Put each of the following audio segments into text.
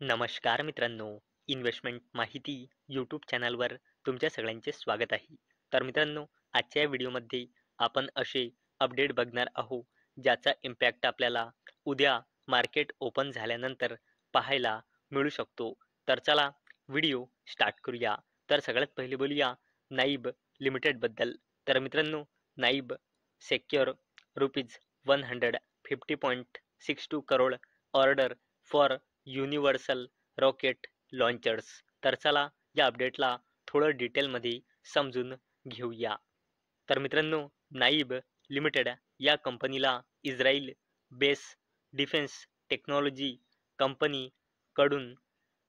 नमस्कार मित्रांनो, इन्व्हेस्टमेंट माहिती यूट्यूब चॅनलवर तुमच्या सगळ्यांचे स्वागत आहे. तर मित्रांनो, आजच्या या व्हिडिओमध्ये आपण असे अपडेट बघणार आहोत, ज्याचा इम्पॅक्ट आपल्याला उद्या मार्केट ओपन झाल्यानंतर पाहायला मिळू शकतो. तर चला व्हिडिओ स्टार्ट करूया. तर सगळ्यात पहिले बोलूया नाईब लिमिटेडबद्दल. तर मित्रांनो, NIBE secures rupees 150.62 crore order for universal rocket launchers. तर चला या अपडेटला थोडं डिटेलमध्ये समजून घेऊया. तर मित्रांनो, नाईब लिमिटेड या कंपनीला इस्रायल बेस डिफेन्स टेक्नॉलॉजी कंपनीकडून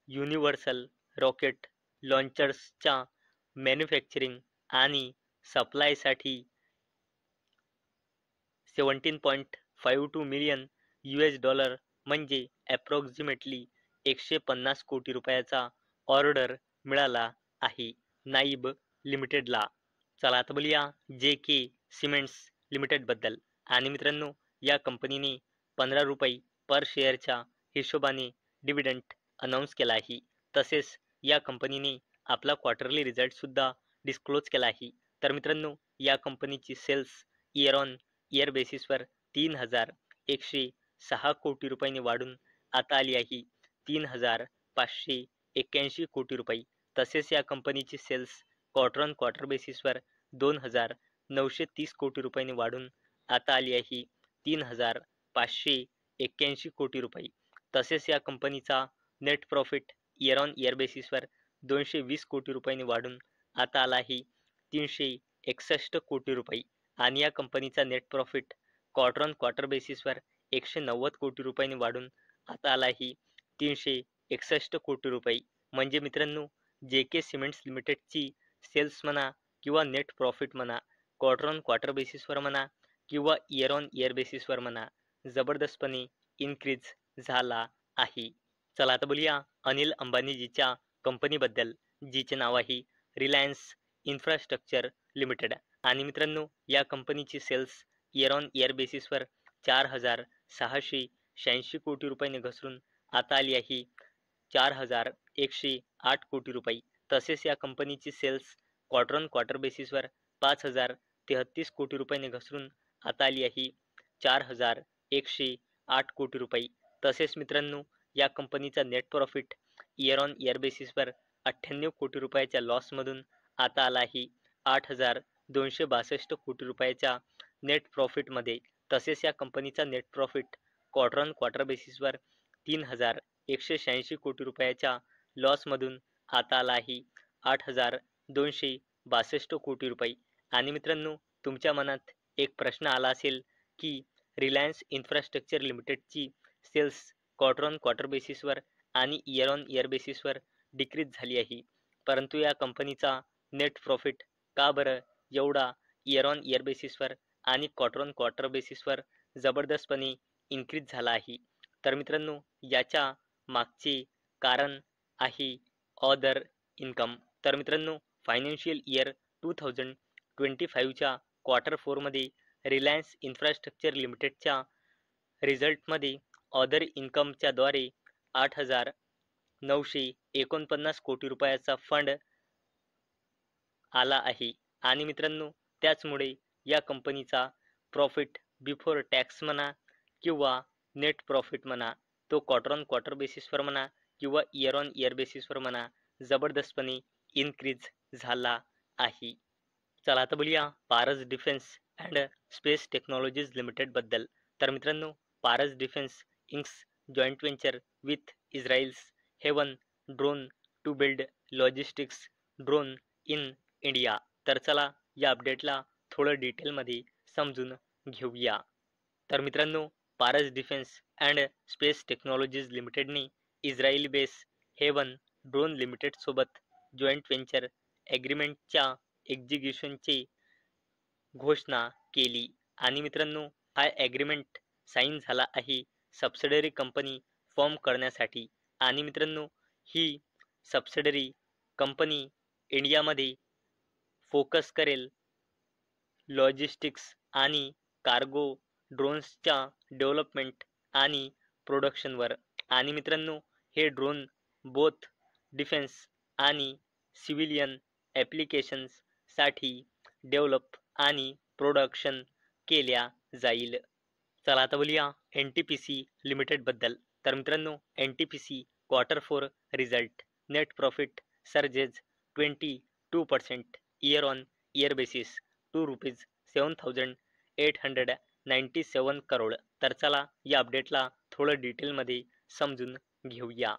युनिव्हर्सल रॉकेट लॉन्चर्सच्या मॅन्युफॅक्चरिंग आणि सप्लायसाठी $17.52 मिलियन म्हणजे अप्रॉक्सिमेटली 150 कोटी रुपयाचा ऑर्डर मिळाला आहे नाईब लिमिटेडला. चला आता बोलूया जे के सिमेंट्स लिमिटेडबद्दल. आणि मित्रांनो, या कंपनीने 15 रुपये पर शेअरच्या हिशोबाने डिव्हिडंड अनाऊन्स केला आहे. तसेच या कंपनीने आपला क्वार्टरली रिझल्टसुद्धा डिस्क्लोज केला आहे. तर मित्रांनो, या कंपनीची सेल्स इयर ऑन इयर बेसिसवर 3,106 कोटी रुपयांनी वाढून आता आली आहे 3,581 कोटी रुपये. तसेच या कंपनीची सेल्स क्वार्टर ऑन क्वार्टर बेसिसवर 2,930 कोटी रुपयांनी वाढून आता आली आहे 3,581 कोटी रुपये. तसेच या कंपनीचा net profit year on year बेसिसवर 220 कोटी रुपयांनी वाढून आता आला आहे 361 कोटी रुपये. आणि या कंपनीचा net profit quarter on quarter बेसिसवर 190 कोटी रुपयांनी वाढून आता आला आहे 361 कोटी रुपये. म्हणजे मित्रांनो, जे के सिमेंट्स लिमिटेडची सेल्स म्हणा किंवा नेट प्रॉफिट म्हणा, क्वार्टर ऑन क्वार्टर बेसिसवर म्हणा किंवा इयर ऑन इयर बेसिसवर म्हणा, जबरदस्तपणे इन्क्रीज झाला आहे. चला आता बोलूया अनिल अंबानीजीच्या कंपनीबद्दल, जिचे नाव आहे रिलायन्स इन्फ्रास्ट्रक्चर लिमिटेड. आणि मित्रांनो, या कंपनीची सेल्स इयर ऑन इयर बेसिसवर 4,686 कोटी रुपयांनी घसरून आता आली आहे 4,108 कोटी रुपये. तसेच या कंपनीची सेल्स क्वार्टर ऑन क्वार्टर बेसिसवर 5,033 कोटी रुपयांनी घसरून आता आली आहे 4,108 कोटी रुपये. तसेच मित्रांनो, या कंपनीचा net profit year on year बेसिसवर 98 कोटी रुपयाच्या लॉसमधून आता आला आहे 8,262 कोटी रुपयाच्या नेट प्रॉफिटमध्ये. तसेच या कंपनीचा net profit quarter on quarter बेसिसवर 3,186 कोटी रुपयाच्या लॉसमधून आता आला आहे 8,262 कोटी रुपये. आणि मित्रांनो, तुमच्या मनात एक प्रश्न आला असेल की रिलायन्स इन्फ्रास्ट्रक्चर लिमिटेडची सेल्स क्वार्टर ऑन क्वार्टर बेसिसवर आणि इयर ऑन इयर बेसिसवर डिक्रीज झाली आहे, परंतु या कंपनीचा नेट प्रॉफिट का बरं एवढा इयर ऑन इयर बेसिसवर आणि क्वार्टर ऑन क्वार्टर बेसिसवर जबरदस्तपणे इन्क्रीज झाला आहे? तर मित्रांनो, याच्या मागचे कारण आहे अदर इन्कम. तर मित्रांनो, फायनान्शियल इयर 2025च्या क्वार्टर 4मध्ये रिलायन्स इन्फ्रास्ट्रक्चर लिमिटेडच्या रिझल्टमध्ये अदर इन्कमच्या द्वारे 8,949 कोटी रुपयाचा फंड आला आहे. आणि मित्रांनो, त्याचमुळे या कंपनीचा प्रॉफिट बिफोर टॅक्स म्हणा किंवा नेट प्रॉफिट म्हणा, तो क्वार्टर ऑन क्वार्टर बेसिसवर म्हणा किंवा इयर ऑन इयर बेसिसवर म्हणा, जबरदस्तपणे इन्क्रीज झाला आहे. चला आता बोलूया पारस डिफेन्स अँड स्पेस टेक्नॉलॉजीज लिमिटेडबद्दल. तर मित्रांनो, Paras Defence inks joint venture with Israel's Heven drone to build logistics drone in India. तर चला या अपडेटला थोडं डिटेलमध्ये समजून घेऊया. तर मित्रांनो, पारस डिफेन्स अँड स्पेस टेक्नॉलॉजीज लिमिटेडने इस्रायल बेस हेवन ड्रोन लिमिटेडसोबत जॉईंट वेंचर ॲग्रीमेंटच्या एक्झिक्युशनची घोषणा केली. आणि मित्रांनो, हा ॲग्रीमेंट साईन झाला आहे सबसिडरी कंपनी फॉर्म करण्यासाठी. आणि मित्रांनो, ही सबसिडरी कंपनी इंडियामध्ये फोकस करेल लॉजिस्टिक्स आणि कार्गो ड्रोन्सच्या डेव्हलपमेंट आणि प्रोडक्शनवर. आणि मित्रांनो, हे ड्रोन बोथ डिफेन्स आणि सिव्हिलियन ॲप्लिकेशन्ससाठी डेव्हलप आणि प्रोडक्शन केल्या जाईल. चला आता बोलूया NTPC लिमिटेडबद्दल. तर मित्रांनो, NTPC Q4 result net profit surges 22% year on year basis to ₹7,897 crore. तर चला या अपडेटला थोडं डिटेलमध्ये समजून घेऊया.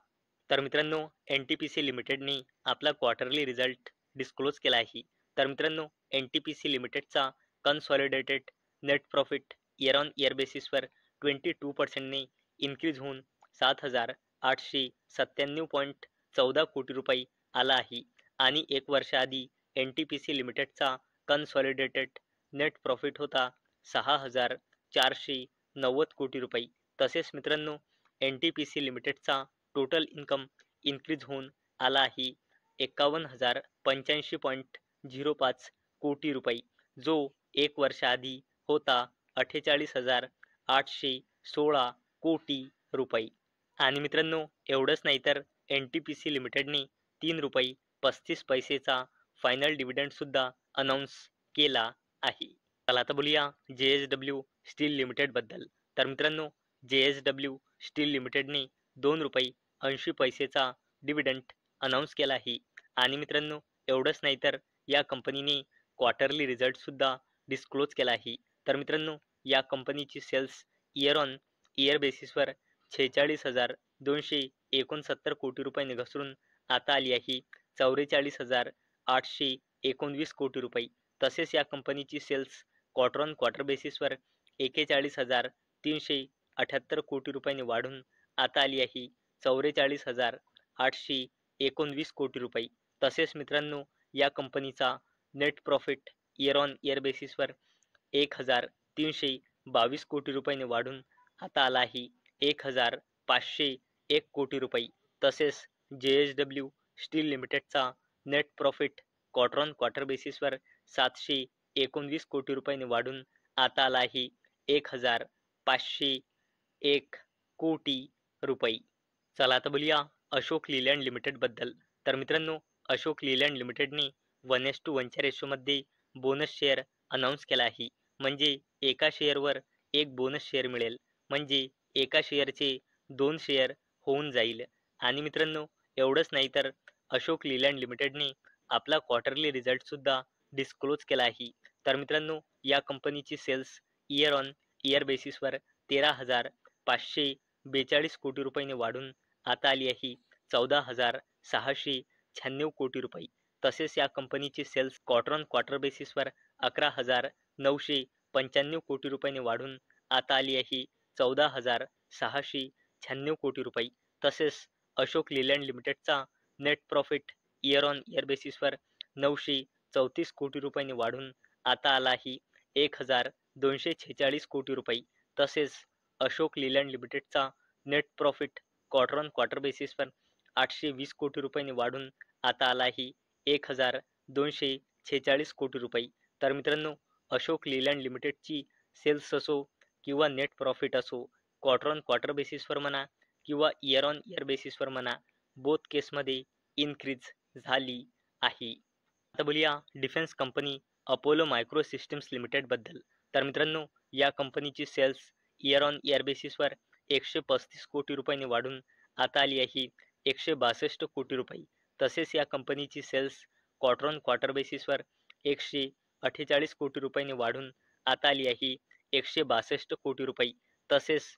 तर मित्रांनो, NTPC लिमिटेडने आपला क्वार्टरली रिझल्ट डिस्क्लोज केला आहे. तर मित्रांनो, NTPC लिमिटेडचा consolidated net profit year on year बेसिसवर 22%ने इन्क्रीज होऊन 7,897.14 कोटी रुपये आला आहे आणि एक वर्षाआधी NTPC लिमिटेडचा कन्सॉलिडेटेड नेट प्रॉफिट होता 6,490 कोटी रुपये. तसेच मित्रांनो, NTPC लिमिटेडचा टोटल इन्कम इन्क्रीज होऊन आला आहे 51,085.05 कोटी रुपये, जो एक वर्षाआधी होता 48,816 कोटी रुपये. आणि मित्रांनो, एवढंच नाही तर NTPC लिमिटेडने ₹3.35चा फायनल डिव्हिडंड सुद्धा अनाऊन्स केला आहे. चला आता बोलूया JSW स्टील लिमिटेडबद्दल. तर मित्रांनो, JSW स्टील लिमिटेडने ₹2.80चा डिव्हिडंड अनाऊन्स केला आहे. आणि मित्रांनो, एवढंच नाही तर या कंपनीने क्वार्टरली रिझल्ट सुद्धा डिस्क्लोज केला आहे. तर मित्रांनो, या कंपनीची सेल्स इयर ऑन इयर बेसिसवर 46,269 कोटी रुपयांनी घसरून आता आली आहे 44,819 कोटी रुपये. तसेच या कंपनीची सेल्स क्वार्टर ऑन क्वार्टर बेसिसवर 41,378 कोटी रुपयांनी वाढून आता आली आहे 44,819 कोटी रुपये. तसेच मित्रांनो, या कंपनीचा net profit year on year बेसिसवर 1,322 कोटी रुपयांनी वाढून आता आला आहे 1,501 कोटी रुपये. तसेच JSW स्टील लिमिटेडचा net profit quarter on quarter बेसिसवर 719 कोटी रुपयांनी वाढून आता आला आहे 1,501 कोटी रुपये. चला आता बोलूया अशोक लीलँड लिमिटेडबद्दल. तर मित्रांनो, अशोक लीलँड लिमिटेडने 1:1च्या रेशोमध्ये बोनस शेअर अनाऊन्स केला आहे. म्हणजे एका शेअरवर एक बोनस शेअर मिळेल, म्हणजे एका शेअरचे 2 शेअर होऊन जाईल. आणि मित्रांनो, एवढंच नाही तर अशोक लीलँड लिमिटेडने आपला क्वार्टरली रिझल्ट सुद्धा डिस्क्लोज केला आहे. तर मित्रांनो, या कंपनीची सेल्स इयर ऑन इयर बेसिसवर 13,542 कोटी रुपयांनी वाढून आता आली आहे 14,696 कोटी रुपये. तसेच या कंपनीची सेल्स क्वार्टर ऑन क्वार्टर बेसिसवर 11,995 कोटी रुपयांनी वाढून आता आली आहे 14,696 कोटी रुपये. तसेच अशोक लीलँड लिमिटेडचा net profit year on year बेसिसवर 934 कोटी रुपयांनी वाढून आता आला आहे 1,246 कोटी रुपये. तसेच अशोक लीलँड लिमिटेडचा net profit quarter on quarter बेसिसवर 820 कोटी रुपयांनी वाढून आता आला आहे 1,246 कोटी रुपये. तर मित्रांनो, अशोक लीलँड लिमिटेडची सेल्स असो किंवा नेट प्रॉफिट असो, क्वार्टर ऑन क्वार्टर बेसिसवर म्हणा किंवा इयर ऑन इयर बेसिसवर म्हणा, बोथ केसमध्ये इन्क्रीज झाली आहे. आता बोलूया डिफेन्स कंपनी अपोलो मायक्रो सिस्टम्स लिमिटेडबद्दल. तर मित्रांनो, या कंपनीची सेल्स इयर ऑन इयर बेसिसवर 135 कोटी रुपयांनी वाढून आता आली आहे 162 कोटी रुपये. तसेच या कंपनीची सेल्स क्वार्टर ऑन क्वार्टर बेसिसवर 148 कोटी रुपयांनी वाढून आता आली आहे 162 कोटी रुपये. तसेच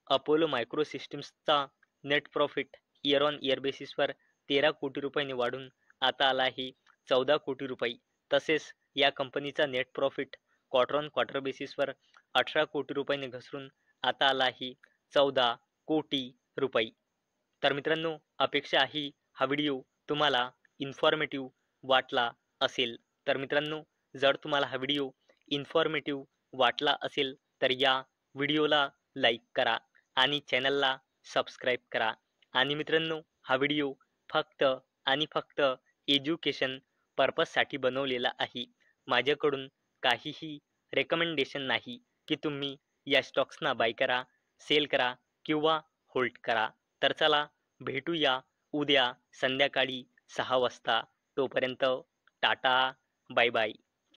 अपोलो मायक्रो सिस्टम्सचा net profit year on year बेसिसवर 13 कोटी रुपयांनी वाढून आता आला आहे 14 कोटी रुपये. तसेच या कंपनीचा net profit quarter on quarter बेसिसवर 18 कोटी रुपयांनी घसरून आता आला आहे 14 कोटी रुपये. तर मित्रांनो, अपेक्षा आहे हा व्हिडिओ तुम्हाला इन्फॉर्मेटिव्ह वाटला असेल. तर मित्रांनो, जर तुम्हाला हा व्हिडिओ इन्फॉर्मेटिव्ह वाटला असेल तर या व्हिडिओला लाईक करा आणि चॅनलला सबस्क्राईब करा. आणि मित्रांनो, हा व्हिडिओ फक्त आणि फक्त एज्युकेशन पर्पजसाठी बनवलेला आहे. माझ्याकडून काहीही रेकमेंडेशन नाही की तुम्ही या स्टॉक्सना बाय करा, सेल करा किंवा होल्ड करा. तर चला भेटूया उद्या संध्याकाळी 6 वाजता. तोपर्यंत टाटा, बाय बाय.